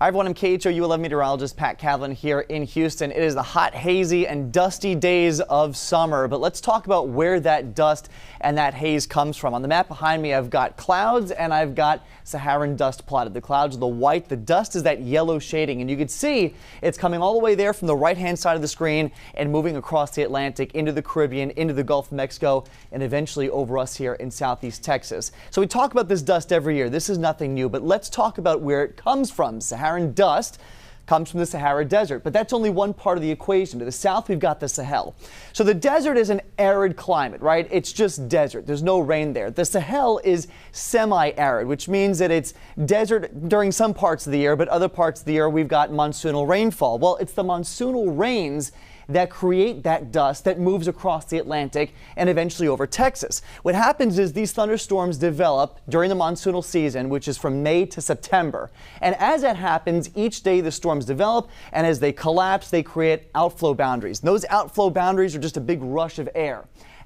Hi everyone, I'm KHOU11 meteorologist Pat Cavlin here in Houston. It is the hot, hazy, and dusty days of summer, but let's talk about where that dust and that haze comes from. On the map behind me, I've got clouds and I've got Saharan dust plotted. The clouds are the white, the dust is that yellow shading, and you can see it's coming all the way there from the right-hand side of the screen and moving across the Atlantic into the Caribbean, into the Gulf of Mexico, and eventually over us here in southeast Texas. So we talk about this dust every year. This is nothing new, but let's talk about where it comes from. Saharan dust comes from the Sahara Desert, but that's only one part of the equation. To the south, we've got the Sahel. So the desert is an arid climate, right? It's just desert. There's no rain there. The Sahel is semi-arid, which means that it's desert during some parts of the year, but other parts of the year we've got monsoonal rainfall. Well, it's the monsoonal rains that create that dust that moves across the Atlantic and eventually over Texas. What happens is these thunderstorms develop during the monsoonal season, which is from May to September. And as that happens, each day the storms develop, and as they collapse, they create outflow boundaries. And those outflow boundaries are just a big rush of air.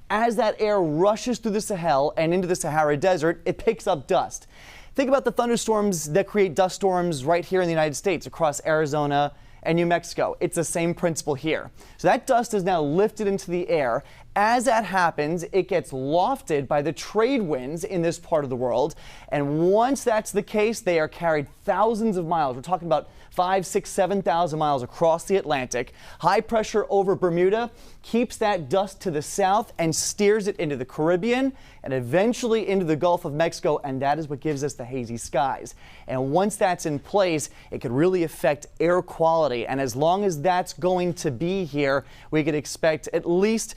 As that air rushes through the Sahel and into the Sahara Desert, it picks up dust. Think about the thunderstorms that create dust storms right here in the United States across Arizona and New Mexico. It's the same principle here. So that dust is now lifted into the air. As that happens, it gets lofted by the trade winds in this part of the world. And once that's the case, they are carried thousands of miles. We're talking about 5, 6, 7,000 miles across the Atlantic. High pressure over Bermuda keeps that dust to the south and steers it into the Caribbean and eventually into the Gulf of Mexico, and that is what gives us the hazy skies. And once that's in place, it could really affect air quality. And as long as that's going to be here, we could expect at least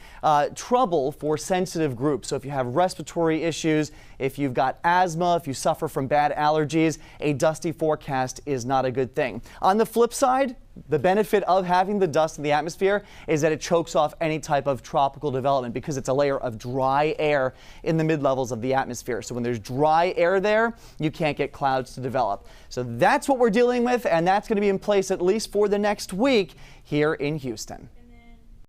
trouble for sensitive groups. So if you have respiratory issues, if you've got asthma, if you suffer from bad allergies, a dusty forecast is not a good thing. On the flip side, the benefit of having the dust in the atmosphere is that it chokes off any type of tropical development because it's a layer of dry air in the mid-levels of the atmosphere. So when there's dry air there, you can't get clouds to develop. So that's what we're dealing with, and that's going to be in place at least for the next week here in Houston.